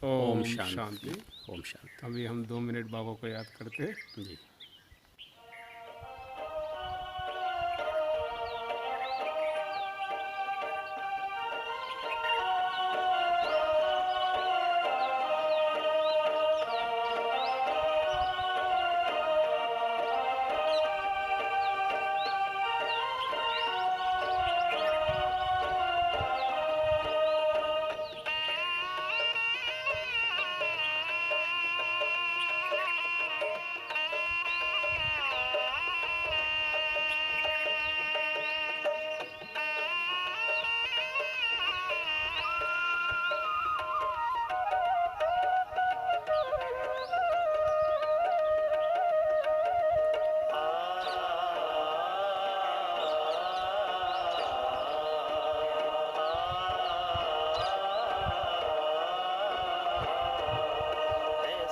ओम ओम शांति। शांति। ओम शांति। अभी हम 2 मिनट बाबा को याद करते हैं। जी।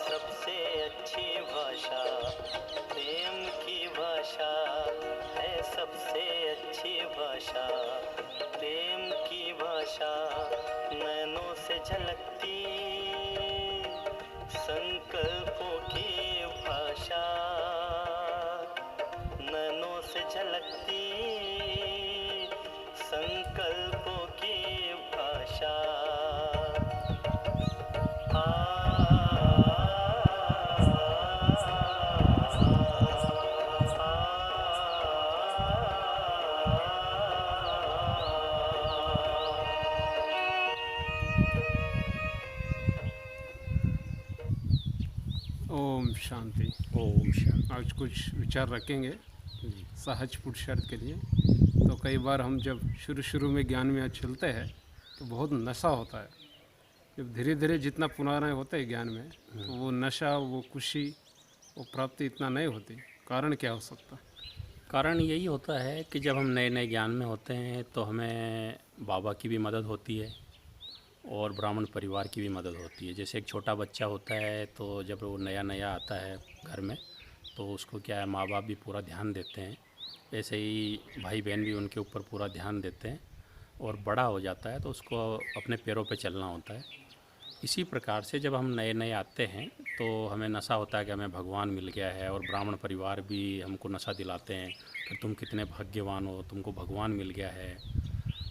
सबसे अच्छी भाषा प्रेम की भाषा है। सबसे अच्छी भाषा प्रेम की भाषा, नैनों से झलकती संकल्पों की भाषा, नैनों से झलकती संकल्पों की भाषा। ओम शांति। ओम शांति। आज कुछ विचार रखेंगे जी। सहज पुरुषार्थ के लिए। तो कई बार हम जब शुरू में ज्ञान में चलते हैं तो बहुत नशा होता है। जब धीरे धीरे जितना पुराना होता है ज्ञान में, तो वो नशा, वो खुशी, वो प्राप्ति इतना नहीं होती। कारण क्या हो सकता है? कारण यही होता है कि जब हम नए नए ज्ञान में होते हैं तो हमें बाबा की भी मदद होती है और ब्राह्मण परिवार की भी मदद होती है। जैसे एक छोटा बच्चा होता है तो जब वो नया नया आता है घर में तो उसको क्या है, माँ बाप भी पूरा ध्यान देते हैं। ऐसे ही भाई बहन भी उनके ऊपर पूरा ध्यान देते हैं। और बड़ा हो जाता है तो उसको अपने पैरों पे चलना होता है। इसी प्रकार से जब हम नए नए आते हैं तो हमें नशा होता है कि हमें भगवान मिल गया है, और ब्राह्मण परिवार भी हमको नशा दिलाते हैं कि तुम कितने भाग्यवान हो, तुमको भगवान मिल गया है,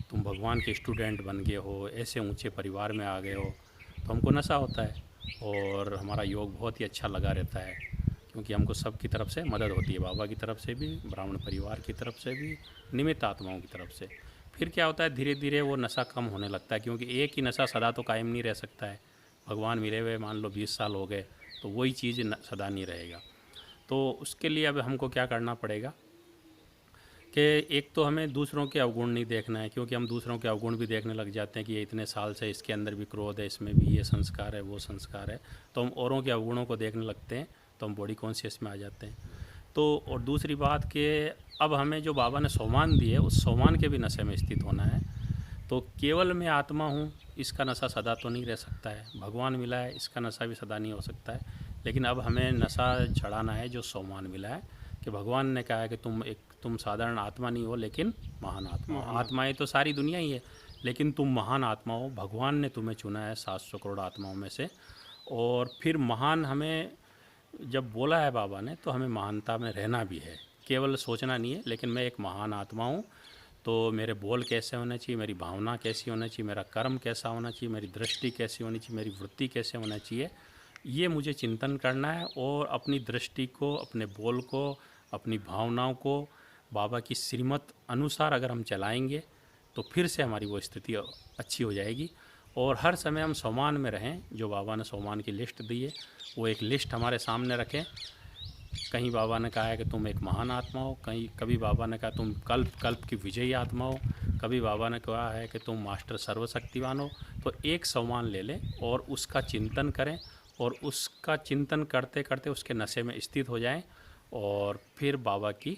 तुम भगवान के स्टूडेंट बन गए हो, ऐसे ऊंचे परिवार में आ गए हो। तो हमको नशा होता है और हमारा योग बहुत ही अच्छा लगा रहता है, क्योंकि हमको सब की तरफ से मदद होती है, बाबा की तरफ से भी, ब्राह्मण परिवार की तरफ से भी, निमित्त आत्माओं की तरफ से। फिर क्या होता है, धीरे धीरे वो नशा कम होने लगता है, क्योंकि एक ही नशा सदा तो कायम नहीं रह सकता है। भगवान मिले हुए मान लो 20 साल हो गए तो वही चीज़ सदा नहीं रहेगा। तो उसके लिए अब हमको क्या करना पड़ेगा कि एक तो हमें दूसरों के अवगुण नहीं देखना है, क्योंकि हम दूसरों के अवगुण भी देखने लग जाते हैं कि ये इतने साल से इसके अंदर भी क्रोध है, इसमें भी ये संस्कार है, वो संस्कार है। तो हम औरों के अवगुणों को देखने लगते हैं तो हम बॉडी कॉन्शियस में आ जाते हैं। तो और दूसरी बात कि अब हमें जो बाबा ने सोमान दिए उस सोमान के भी नशे में स्थित होना है। तो केवल मैं आत्मा हूँ इसका नशा सदा तो नहीं रह सकता है, भगवान मिला है इसका नशा भी सदा नहीं हो सकता है। लेकिन अब हमें नशा चढ़ाना है जो सोमान मिला है, कि भगवान ने कहा है कि तुम साधारण आत्मा नहीं हो लेकिन महान आत्मा हो। आत्माएं तो सारी दुनिया ही है, लेकिन तुम महान आत्मा हो, भगवान ने तुम्हें चुना है 700 करोड़ आत्माओं में से। और फिर महान हमें जब बोला है बाबा ने तो हमें महानता में रहना भी है, केवल सोचना नहीं है। लेकिन मैं एक महान आत्मा हूँ, तो मेरे बोल कैसे होने चाहिए, मेरी भावना कैसी होनी चाहिए, मेरा कर्म कैसा होना चाहिए, मेरी दृष्टि कैसी होनी चाहिए, मेरी वृत्ति कैसे होना चाहिए, ये मुझे चिंतन करना है। और अपनी दृष्टि को, अपने बोल को, अपनी भावनाओं को बाबा की श्रीमत अनुसार अगर हम चलाएंगे तो फिर से हमारी वो स्थिति अच्छी हो जाएगी। और हर समय हम सोमान में रहें। जो बाबा ने सोमान की लिस्ट दी है वो एक लिस्ट हमारे सामने रखें। कहीं बाबा ने कहा है कि तुम एक महान आत्मा हो, कभी बाबा ने कहा तुम कल्प कल्प की विजयी आत्मा हो, कभी बाबा ने कहा है कि तुम मास्टर सर्वशक्तिवान हो। तो एक सम्मान ले लें और उसका चिंतन करें, और उसका चिंतन करते करते उसके नशे में स्थित हो जाएं, और फिर बाबा की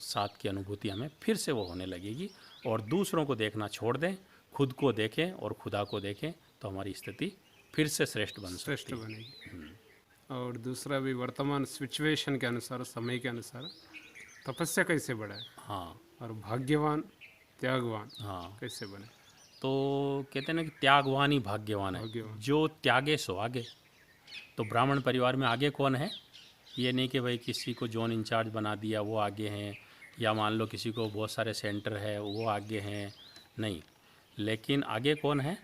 साथ की अनुभूति हमें फिर से वो होने लगेगी। और दूसरों को देखना छोड़ दें, खुद को देखें और खुदा को देखें, तो हमारी स्थिति फिर से श्रेष्ठ बन श्रेष्ठ सकती है। बनेगी। और दूसरा भी वर्तमान सिचुएशन के अनुसार, समय के अनुसार तपस्या कैसे बढ़ाए हाँ। और भाग्यवान, त्यागवान हाँ। कैसे बने? तो कहते हैं ना कि त्यागवान ही भाग्यवान है, भाग्यवान। जो त्यागे सो आगे। तो ब्राह्मण परिवार में आगे कौन है? ये नहीं कि भाई किसी को जोन इंचार्ज बना दिया वो आगे हैं, या मान लो किसी को बहुत सारे सेंटर है वो आगे हैं, नहीं। लेकिन आगे कौन है?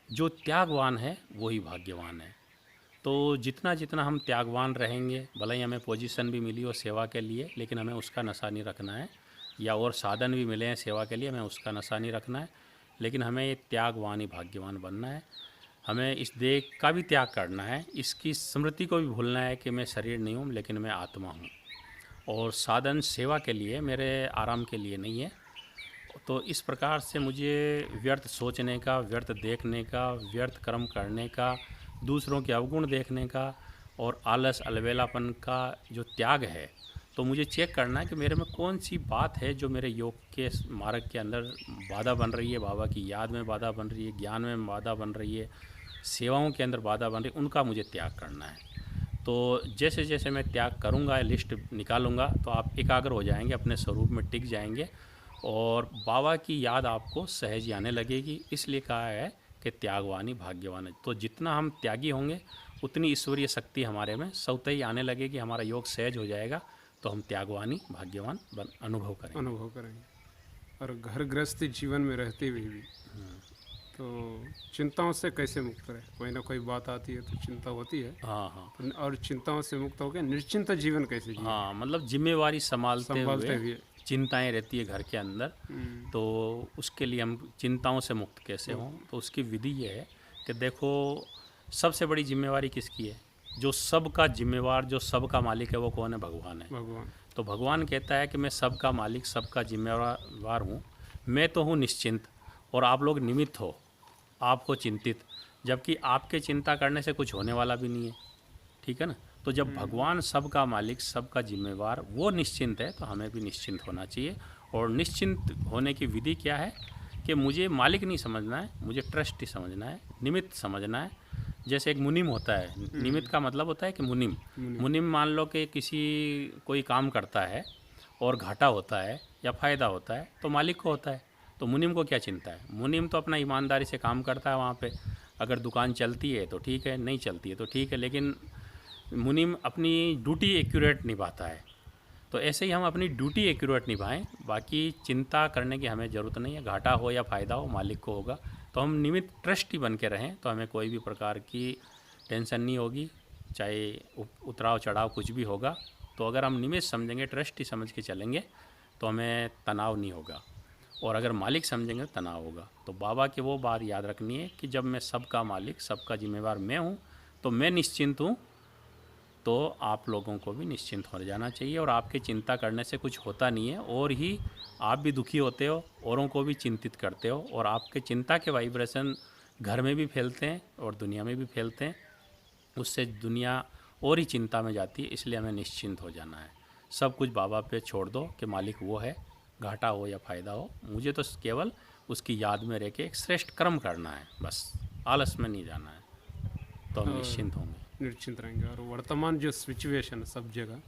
जो त्यागवान है वही भाग्यवान है। तो जितना जितना हम त्यागवान रहेंगे, भले ही हमें पोजीशन भी मिली हो सेवा के लिए, लेकिन हमें उसका नशा नहीं रखना है, या और साधन भी मिले हैं सेवा के लिए, हमें उसका नशा नहीं रखना है, लेकिन हमें ये त्यागवान ही भाग्यवान बनना है। हमें इस देह का भी त्याग करना है, इसकी स्मृति को भी भूलना है कि मैं शरीर नहीं हूँ लेकिन मैं आत्मा हूँ, और साधन सेवा के लिए, मेरे आराम के लिए नहीं है। तो इस प्रकार से मुझे व्यर्थ सोचने का, व्यर्थ देखने का, व्यर्थ कर्म करने का, दूसरों के अवगुण देखने का और आलस अलबेलापन का जो त्याग है, तो मुझे चेक करना है कि मेरे में कौन सी बात है जो मेरे योग के मार्ग के अंदर बाधा बन रही है, बाबा की याद में बाधा बन रही है, ज्ञान में बाधा बन रही है, सेवाओं के अंदर बाधा बन रही है, उनका मुझे त्याग करना है। तो जैसे जैसे मैं त्याग करूँगा, लिस्ट निकालूंगा, तो आप एकाग्र हो जाएंगे, अपने स्वरूप में टिक जाएंगे और बाबा की याद आपको सहज आने लगेगी। इसलिए कहा है कि त्यागवानी भाग्यवान है। तो जितना हम त्यागी होंगे उतनी ईश्वरीय शक्ति हमारे में स्वतः ही आने लगेगी, हमारा योग सहज हो जाएगा, तो हम त्यागवानी भाग्यवान अनुभव करेंगे। अनुभव करेंगे। और घर गृहस्थी जीवन में रहते हुए भी तो चिंताओं से कैसे मुक्त रहे? कोई ना कोई बात आती है तो चिंता होती है, हाँ हाँ और चिंताओं से मुक्त होकर निश्चिंत जीवन कैसे जिए? हाँ, मतलब जिम्मेवारी संभालते संभालते हुए हुए। चिंताएं रहती है घर के अंदर, तो उसके लिए हम चिंताओं से मुक्त कैसे हों? तो उसकी विधि ये है कि देखो, सबसे बड़ी जिम्मेवारी किसकी है? जो सबका जिम्मेवार, जो सबका मालिक है, वो कौन है? भगवान है। भगवान। तो भगवान कहता है कि मैं सबका मालिक, सबका जिम्मेवार हूँ, मैं तो हूँ निश्चिंत और आप लोग निमित्त हो, आपको चिंतित, जबकि आपके चिंता करने से कुछ होने वाला भी नहीं है, ठीक है ना। तो जब भगवान सबका मालिक, सबका जिम्मेवार, वो निश्चिंत है, तो हमें भी निश्चिंत होना चाहिए। और निश्चिंत होने की विधि क्या है कि मुझे मालिक नहीं समझना है, मुझे ट्रस्टी समझना है, निमित्त समझना है। जैसे एक मुनिम होता है, निमित्त का मतलब होता है कि मुनिम मुनिम मान लो कि कोई काम करता है और घाटा होता है या फ़ायदा होता है तो मालिक को होता है, तो मुनिम को क्या चिंता है? मुनिम तो अपना ईमानदारी से काम करता है वहाँ पे। अगर दुकान चलती है तो ठीक है, नहीं चलती है तो ठीक है, लेकिन मुनिम अपनी ड्यूटी एक्यूरेट निभाता है। तो ऐसे ही हम अपनी ड्यूटी एक्यूरेट निभाएं, बाकी चिंता करने की हमें ज़रूरत नहीं है। घाटा हो या फ़ायदा हो, मालिक को होगा। तो हम निमित्त ट्रस्टी बन के रहें, तो हमें कोई भी प्रकार की टेंशन नहीं होगी, चाहे उतराव चढ़ाव कुछ भी होगा। तो अगर हम निमित्त समझेंगे, ट्रस्टी समझ के चलेंगे, तो हमें तनाव नहीं होगा, और अगर मालिक समझेंगे तो तनाव होगा। तो बाबा की वो बात याद रखनी है कि जब मैं सबका मालिक, सबका जिम्मेवार मैं हूँ, तो मैं निश्चिंत हूँ, तो आप लोगों को भी निश्चिंत हो जाना चाहिए। और आपके चिंता करने से कुछ होता नहीं है, और ही आप भी दुखी होते हो, औरों को भी चिंतित करते हो, और आपके चिंता के वाइब्रेशन घर में भी फैलते हैं और दुनिया में भी फैलते हैं। उससे दुनिया और ही चिंता में जाती है। इसलिए हमें निश्चिंत हो जाना है, सब कुछ बाबा पे छोड़ दो कि मालिक वो है, घाटा हो या फ़ायदा हो, मुझे तो केवल उसकी याद में रह के एक श्रेष्ठ कर्म करना है, बस आलस में नहीं जाना है, तो हम निश्चिंत होंगे, निश्चिंत रहेंगे। और वर्तमान जो सिचुएशन सब जगह,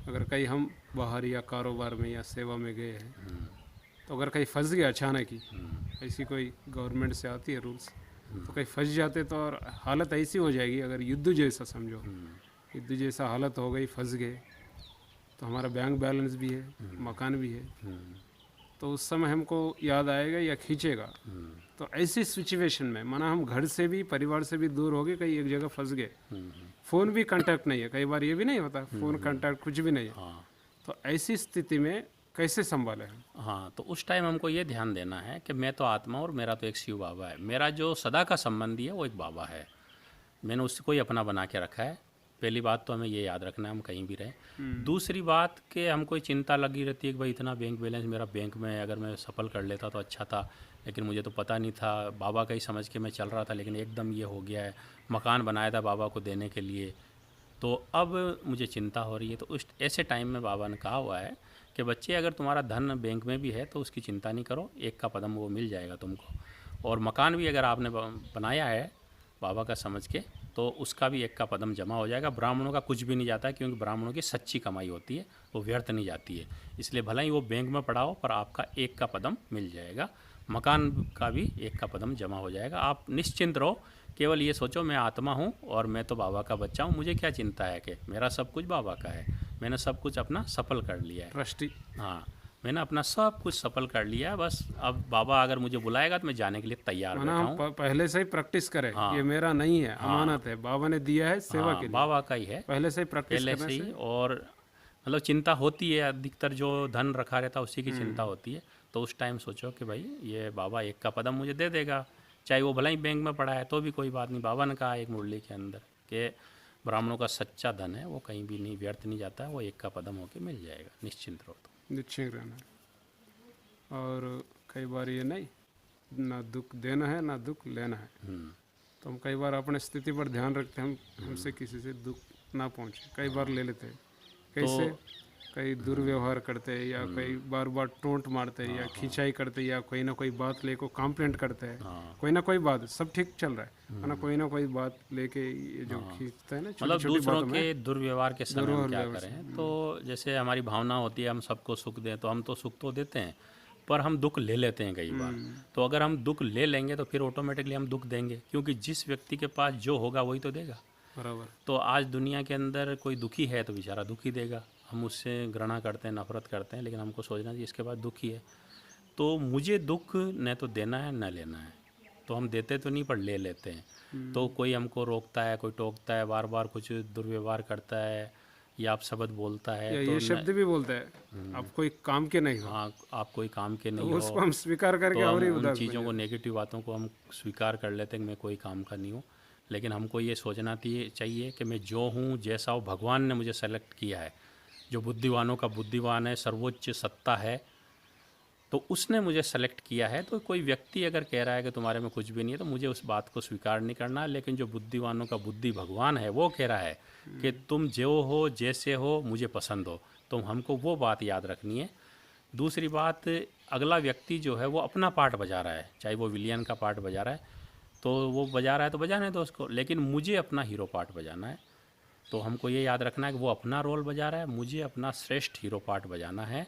अगर कहीं हम बाहर या कारोबार में या सेवा में गए हैं, तो अगर कहीं फंस गया अचानक ही, ऐसी कोई गवर्नमेंट से आती है रूल्स, तो कहीं फंस जाते तो और हालत ऐसी हो जाएगी, अगर युद्ध जैसा समझो, युद्ध जैसा हालत हो गई, फंस गए, तो हमारा बैंक बैलेंस भी है, मकान भी है, तो उस समय हमको याद आएगा या खींचेगा। तो ऐसी सिचुएशन में माना हम घर से भी, परिवार से भी दूर हो गए, कहीं एक जगह फंस गए, फ़ोन भी कांटेक्ट नहीं है, कई बार ये भी नहीं होता, फ़ोन कांटेक्ट कुछ भी नहीं है, हाँ तो ऐसी स्थिति में कैसे संभाले हम? हाँ। तो उस टाइम हमको ये ध्यान देना है कि मैं तो आत्मा और मेरा तो एक शिव बाबा है, मेरा जो सदा का संबंधी है वो एक बाबा है, मैंने उसको ही अपना बना के रखा है। पहली बात तो हमें ये याद रखना है, हम कहीं भी रहें। दूसरी बात कि हमको चिंता लगी रहती है कि भाई इतना बैंक बैलेंस मेरा बैंक में है, अगर मैं सफल कर लेता तो अच्छा था, लेकिन मुझे तो पता नहीं था, बाबा का ही समझ के मैं चल रहा था, लेकिन एकदम ये हो गया है, मकान बनाया था बाबा को देने के लिए, तो अब मुझे चिंता हो रही है। तो उस ऐसे टाइम में बाबा ने कहा हुआ है कि बच्चे, अगर तुम्हारा धन बैंक में भी है तो उसकी चिंता नहीं करो, एक का पदम वो मिल जाएगा तुमको, और मकान भी अगर आपने बनाया है बाबा का समझ के, तो उसका भी एक का पदम जमा हो जाएगा। ब्राह्मणों का कुछ भी नहीं जाता है, क्योंकि ब्राह्मणों की सच्ची कमाई होती है, वो व्यर्थ नहीं जाती है, इसलिए भला ही वो बैंक में पड़ा हो, पर आपका एक का पदम मिल जाएगा। मकान का भी एक का पदम जमा हो जाएगा। आप निश्चिंत रहो, केवल ये सोचो मैं आत्मा हूँ और मैं तो बाबा का बच्चा हूँ, मुझे क्या चिंता है कि मेरा सब कुछ बाबा का है, मैंने सब कुछ अपना सफल कर लिया है। ट्रस्टी। हाँ, मैंने अपना सब कुछ सफल कर लिया है, बस अब बाबा अगर मुझे बुलाएगा तो मैं जाने के लिए तैयार माना बैठा हम हूँ। पहले से ही प्रैक्टिस करें, हाँ। ये मेरा नहीं है, अमानत है, बाबा ने दिया है सेवा हाँ, के लिए। बाबा का ही है पहले से ही प्रैक्टिस पहले करने से ही। से। और मतलब चिंता होती है, अधिकतर जो धन रखा रहता है उसी की चिंता होती है। तो उस टाइम सोचो कि भाई ये बाबा एक का पदम मुझे दे देगा, चाहे वो भला ही बैंक में पड़ा है तो भी कोई बात नहीं। बाबा ने कहा एक मुरली के अंदर कि ब्राह्मणों का सच्चा धन है वो कहीं भी नहीं व्यर्थ नहीं जाता है, वो एक का पदम होके मिल जाएगा, निश्चिंत रहो। तो निश्चित रहना है। और कई बार ये नहीं, ना दुख देना है ना दुख लेना है। तो हम कई बार अपने स्थिति पर ध्यान रखते हैं, हम हमसे किसी से दुख ना पहुंचे, कई बार ले लेते हैं। कैसे? कई दुर्व्यवहार करते हैं, या कई बार बार टोंट मारते हैं, या खिंचाई करते हैं, या कोई ना कोई बात लेको कंप्लेंट करते हैं। कोई ना कोई बात, सब ठीक चल रहा है ना, कोई ना कोई बात लेके ये जो खींचते हैं ना छोटी मतलब छोटी दूसरों बातों के में। दुर्व्यवहार के समय हम क्या दुर्व्यवहार करें? तो जैसे हमारी भावना होती है हम सबको सुख दें, तो हम तो सुख तो देते हैं पर हम दुख ले लेते हैं कई बार। तो अगर हम दुख ले लेंगे तो फिर ऑटोमेटिकली हम दुख देंगे, क्योंकि जिस व्यक्ति के पास जो होगा वही तो देगा। बराबर। तो आज दुनिया के अंदर कोई दुखी है तो बेचारा दुखी देगा, हम उससे घृणा करते हैं, नफरत करते हैं, लेकिन हमको सोचना चाहिए इसके बाद दुखी है। तो मुझे दुख न तो देना है न लेना है, तो हम देते तो नहीं पर ले लेते हैं। तो कोई हमको रोकता है, कोई टोकता है, बार बार कुछ दुर्व्यवहार करता है या आप शब्द बोलता है या तो ये शब्द भी बोलते हैं, आप कोई काम के नहीं हो, हाँ, आप कोई काम के तो नहीं हो, उसको हम स्वीकार करके तो और ही हम उन उदास चीज़ों को, नेगेटिव बातों को हम स्वीकार कर लेते हैं कि मैं कोई काम का नहीं हूँ। लेकिन हमको ये सोचना चाहिए कि मैं जो हूँ जैसा हूँ, भगवान ने मुझे सेलेक्ट किया है, जो बुद्धिवानों का बुद्धिवान है, सर्वोच्च सत्ता है, तो उसने मुझे सेलेक्ट किया है। तो कोई व्यक्ति अगर कह रहा है कि तुम्हारे में कुछ भी नहीं है, तो मुझे उस बात को स्वीकार नहीं करना है। लेकिन जो बुद्धिवानों का बुद्धि भगवान है वो कह रहा है कि तुम जो हो जैसे हो मुझे पसंद हो, तो हमको वो बात याद रखनी है। दूसरी बात, अगला व्यक्ति जो है वो अपना पार्ट बजा रहा है, चाहे वो विलियन का पार्ट बजा रहा है तो वो बजा रहा है तो बजाने दो उसको, लेकिन मुझे अपना हीरो पार्ट बजाना है। तो हमको ये याद रखना है कि वो अपना रोल बजा रहा है, मुझे अपना श्रेष्ठ हीरो पार्ट बजाना है,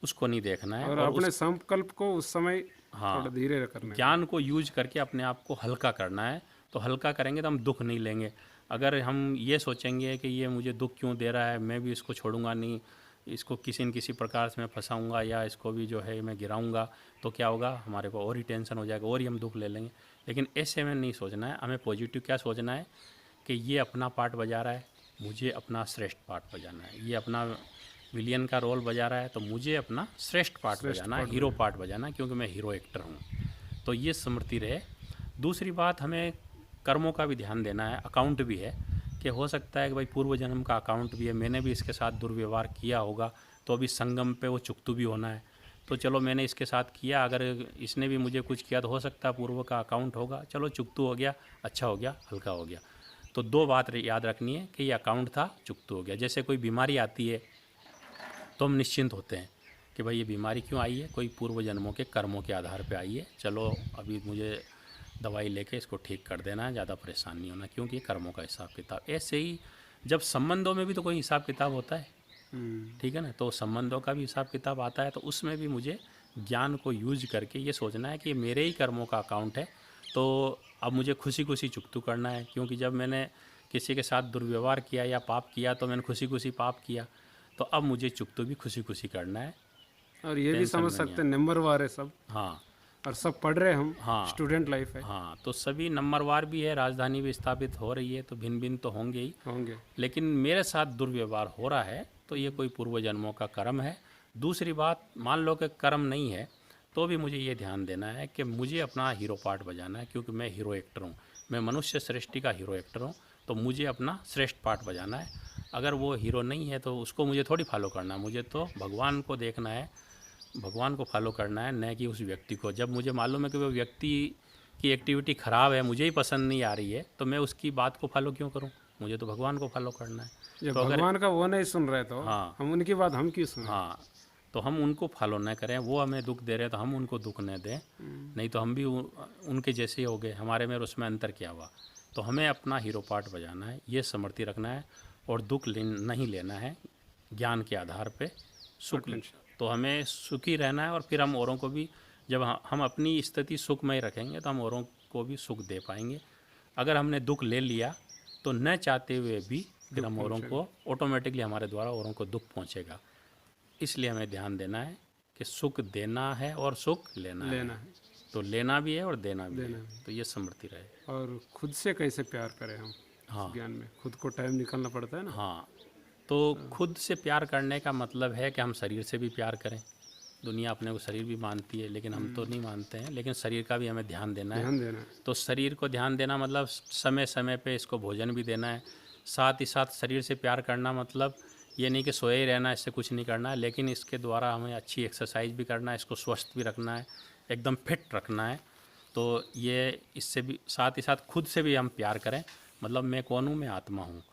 उसको नहीं देखना है। और अपने संकल्प को उस समय थोड़ा धीरे करना है। ज्ञान को यूज करके अपने आप को हल्का करना है। तो हल्का करेंगे तो हम दुख नहीं लेंगे। अगर हम ये सोचेंगे कि ये मुझे दुख क्यों दे रहा है, मैं भी इसको छोड़ूंगा नहीं, इसको किसी न किसी प्रकार से मैं फंसाऊंगा या इसको भी जो है मैं गिराऊंगा, तो क्या होगा, हमारे को और ही टेंशन हो जाएगा और ही हम दुख ले लेंगे। लेकिन ऐसे में नहीं सोचना है, हमें पॉजिटिव क्या सोचना है कि ये अपना पार्ट बजा रहा है, मुझे अपना श्रेष्ठ पार्ट बजाना है। ये अपना विलियन का रोल बजा रहा है तो मुझे अपना श्रेष्ठ पार्ट बजाना है, हीरो पार्ट बजाना है, क्योंकि मैं हीरो एक्टर हूँ। तो ये स्मृति रहे। दूसरी बात, हमें कर्मों का भी ध्यान देना है, अकाउंट भी है कि हो सकता है कि भाई पूर्व जन्म का अकाउंट भी है, मैंने भी इसके साथ दुर्व्यवहार किया होगा, तो अभी संगम पे वो चुकतू भी होना है। तो चलो मैंने इसके साथ किया, अगर इसने भी मुझे कुछ किया तो हो सकता है पूर्व का अकाउंट होगा, चलो चुकतू हो गया, अच्छा हो गया, हल्का हो गया। तो दो बात याद रखनी है कि ये अकाउंट था, चुकतू हो गया। जैसे कोई बीमारी आती है तो हम निश्चिंत होते हैं कि भाई ये बीमारी क्यों आई है, कोई पूर्व जन्मों के कर्मों के आधार पे आई है, चलो अभी मुझे दवाई लेके इसको ठीक कर देना है, ज़्यादा परेशान नहीं होना, क्योंकि ये कर्मों का हिसाब किताब। ऐसे ही जब संबंधों में भी तो कोई हिसाब किताब होता है, ठीक है ना, तो संबंधों का भी हिसाब किताब आता है। तो उसमें भी मुझे ज्ञान को यूज करके ये सोचना है कि मेरे ही कर्मों का अकाउंट है, तो अब मुझे खुशी खुशी चुकतू करना है। क्योंकि जब मैंने किसी के साथ दुर्व्यवहार किया या पाप किया तो मैंने खुशी खुशी पाप किया, तो अब मुझे चुकतू भी खुशी खुशी करना है। और ये भी समझ सकते हैं नंबरवार है सब, हाँ, और सब पढ़ रहे हैं हम, हाँ, स्टूडेंट लाइफ है। हाँ, तो सभी नंबरवार भी है, राजधानी भी स्थापित हो रही है, तो भिन्न भिन्न तो होंगे ही। होंगे। लेकिन मेरे साथ दुर्व्यवहार हो रहा है तो ये कोई पूर्व जन्मों का कर्म है। दूसरी बात, मान लो कि कर्म नहीं है तो भी मुझे ये ध्यान देना है कि मुझे अपना हीरो पार्ट बजाना है, क्योंकि मैं हीरो एक्टर हूँ, मैं मनुष्य सृष्टि का हीरो एक्टर हूँ, तो मुझे अपना श्रेष्ठ पार्ट बजाना है। अगर वो हीरो नहीं है तो उसको मुझे थोड़ी फॉलो करना है, मुझे तो भगवान को देखना है, भगवान को फॉलो करना है, न कि उस व्यक्ति को। जब मुझे मालूम है कि वो व्यक्ति की एक्टिविटी ख़राब है, मुझे ही पसंद नहीं आ रही है, तो मैं उसकी बात को फॉलो क्यों करूं, मुझे तो भगवान को फॉलो करना है। जब तो भगवान का वो नहीं सुन रहे तो हाँ, हम उनकी बात हम क्यों सुने? हाँ, तो हम उनको फॉलो न करें, वो हमें दुख दे रहे हैं तो हम उनको दुख न दें, नहीं तो हम भी उनके जैसे ही हो गए, हमारे में और उसमें अंतर क्या हुआ। तो हमें अपना हीरो पार्ट बजाना है, ये स्मृति रखना है, और दुख नहीं लेना है ज्ञान के आधार पे, सुख। तो हमें सुखी रहना है, और फिर हम औरों को भी जब हम अपनी स्थिति सुखमय रखेंगे तो हम औरों को भी सुख दे पाएंगे। अगर हमने दुख ले लिया तो न चाहते हुए भी फिर हम औरों को ऑटोमेटिकली हमारे द्वारा औरों को दुख पहुंचेगा। इसलिए हमें ध्यान देना है कि सुख देना है और सुख लेना लेना है। है, तो लेना भी है और देना भी देना है। भी। तो ये स्मृति रहे। और खुद से कैसे प्यार करें हम हाँ ज्ञान में, खुद को टाइम निकालना पड़ता है ना। हाँ, तो खुद से प्यार करने का मतलब है कि हम शरीर से भी प्यार करें। दुनिया अपने को शरीर भी मानती है, लेकिन हम तो नहीं मानते हैं। लेकिन शरीर का भी हमें ध्यान देना है। ध्यान देना है। तो शरीर को ध्यान देना मतलब समय समय पे इसको भोजन भी देना है। साथ ही साथ शरीर से प्यार करना मतलब ये नहीं कि सोए ही रहना है, इससे कुछ नहीं करना है, लेकिन इसके द्वारा हमें अच्छी एक्सरसाइज भी करना है, इसको स्वस्थ भी रखना है, एकदम फिट रखना है। तो ये इससे भी साथ ही साथ खुद से भी हम प्यार करें। मतलब मैं कौन हूँ? मैं आत्मा हूँ।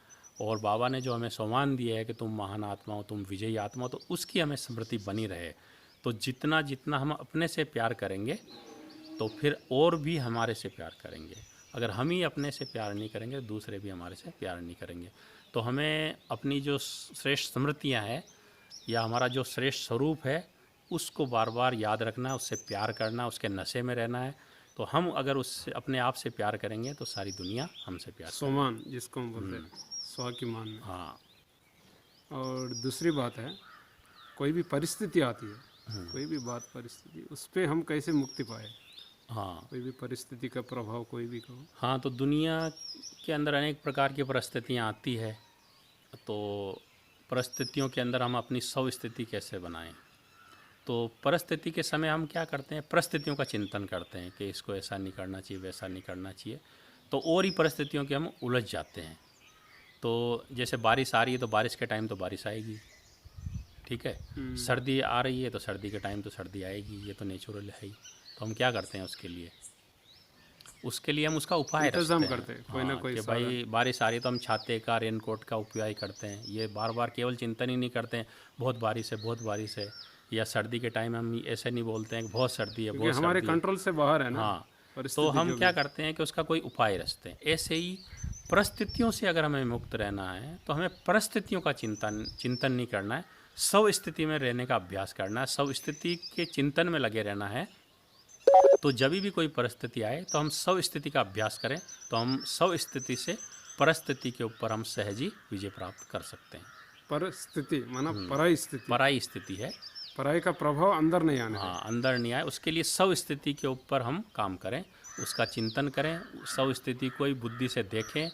और बाबा ने जो हमें सम्मान दिया है कि तुम महान आत्मा हो, तुम विजयी आत्मा हो, तो उसकी हमें स्मृति बनी रहे। तो जितना जितना हम अपने से प्यार करेंगे तो फिर और भी हमारे से प्यार करेंगे। अगर हम ही अपने से प्यार नहीं करेंगे तो दूसरे भी हमारे से प्यार नहीं करेंगे। तो हमें अपनी जो श्रेष्ठ स्मृतियाँ हैं या हमारा जो श्रेष्ठ स्वरूप है उसको बार बार याद रखना है, उससे प्यार करना है, उसके नशे में रहना है। तो हम अगर उससे अपने आप से प्यार करेंगे तो सारी दुनिया हमसे प्यार करेगी। स्वामान जिसको हम बोलते हैं, स्व की मान में। हाँ और दूसरी बात है, कोई भी परिस्थिति आती है, कोई भी बात परिस्थिति, उस पर हम कैसे मुक्ति पाए। हाँ कोई भी परिस्थिति का प्रभाव कोई भी कहो। हाँ, तो दुनिया के अंदर अनेक प्रकार की परिस्थितियाँ आती है। तो परिस्थितियों के अंदर हम अपनी स्व स्थिति कैसे बनाएं। तो परिस्थिति के समय हम क्या करते हैं? परिस्थितियों का चिंतन करते हैं कि इसको ऐसा नहीं करना चाहिए, वैसा नहीं करना चाहिए। तो और ही परिस्थितियों के हम उलझ जाते हैं। तो जैसे बारिश आ रही है तो बारिश के टाइम तो बारिश आएगी, ठीक है। सर्दी आ रही है तो सर्दी के टाइम तो सर्दी आएगी, ये तो नेचुरल है ही। तो हम क्या करते हैं उसके लिए हम उसका उपाय इंतजाम रखते हैं। करते हैं, कोई ना कोई कि भाई बारिश आ रही है तो हम छाते का, रेनकोट का उपयोग करते हैं। ये बार बार केवल चिंतन ही नहीं करते हैं बहुत बारिश है, बहुत बारिश है। या सर्दी के टाइम हम ऐसे नहीं बोलते हैं कि बहुत सर्दी है, क्योंकि बहुत हमारे सर्दी है। कंट्रोल से बाहर है ना। हाँ, तो परिस्थिति हम जो क्या भी। करते हैं कि उसका कोई उपाय रचते हैं। ऐसे ही परिस्थितियों से अगर हमें मुक्त रहना है तो हमें परिस्थितियों का चिंतन नहीं करना है, स्व स्थिति में रहने का अभ्यास करना है, स्व स्थिति के चिंतन में लगे रहना है। तो जब भी कोई परिस्थिति आए तो हम स्व स्थिति का अभ्यास करें, तो हम स्व स्थिति से परिस्थिति के ऊपर हम सहजी विजय प्राप्त कर सकते हैं। परिस्थिति माना पराई स्थिति, पराई स्थिति है। पराई का प्रभाव अंदर नहीं आना है। हाँ, अंदर नहीं आए उसके लिए स्व स्थिति के ऊपर हम काम करें, उसका चिंतन करें, स्व स्थिति को ही बुद्धि से देखें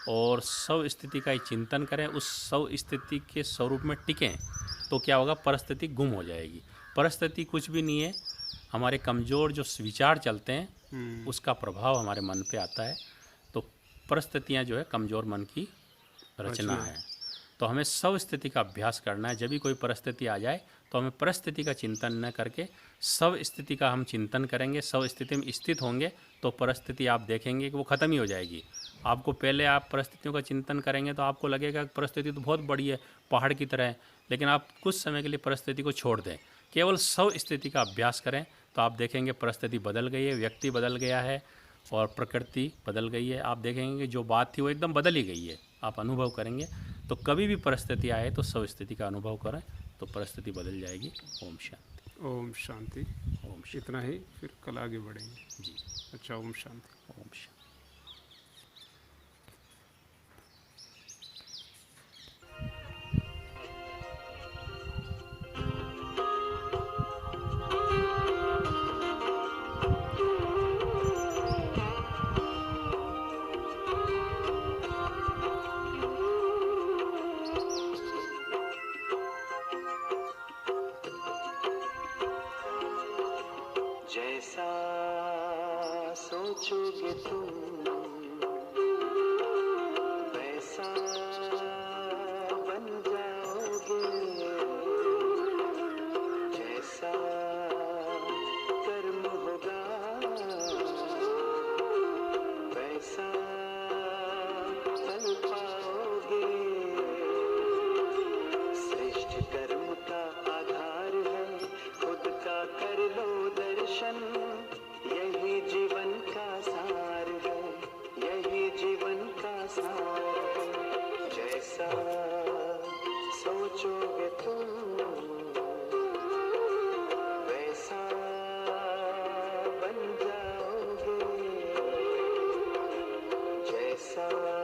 और स्व स्थिति का ही चिंतन करें, उस स्व स्थिति के स्वरूप में टिकें। तो क्या होगा? परिस्थिति गुम हो जाएगी। परिस्थिति कुछ भी नहीं है, हमारे कमज़ोर जो विचार चलते हैं उसका प्रभाव हमारे मन पे आता है। तो परिस्थितियाँ जो है कमज़ोर मन की रचना है। तो हमें स्व स्थिति का अभ्यास करना है। जब भी कोई परिस्थिति आ जाए तो हमें परिस्थिति का चिंतन न करके स्व स्थिति का हम चिंतन करेंगे। स्व स्थिति में स्थित होंगे तो परिस्थिति आप देखेंगे कि वो ख़त्म ही हो जाएगी। आपको पहले आप परिस्थितियों का चिंतन करेंगे तो आपको लगेगा कि परिस्थिति तो बहुत बड़ी है, पहाड़ की तरह है, लेकिन आप कुछ समय के लिए परिस्थिति को छोड़ दें, केवल स्व स्थिति का अभ्यास करें तो आप देखेंगे परिस्थिति बदल गई है, व्यक्ति बदल गया है और प्रकृति बदल गई है। आप देखेंगे कि जो बात थी वो एकदम बदल ही गई है, आप अनुभव करेंगे। तो कभी भी परिस्थिति आए तो स्व स्थिति का अनुभव करें तो परिस्थिति बदल जाएगी। ओम शांति। ओम शांति। ओम शांति। इतना ही, फिर कल आगे बढ़ेंगे जी। अच्छा, ओम शांति। ओम शांति। जैसा सोचोगे तुम सा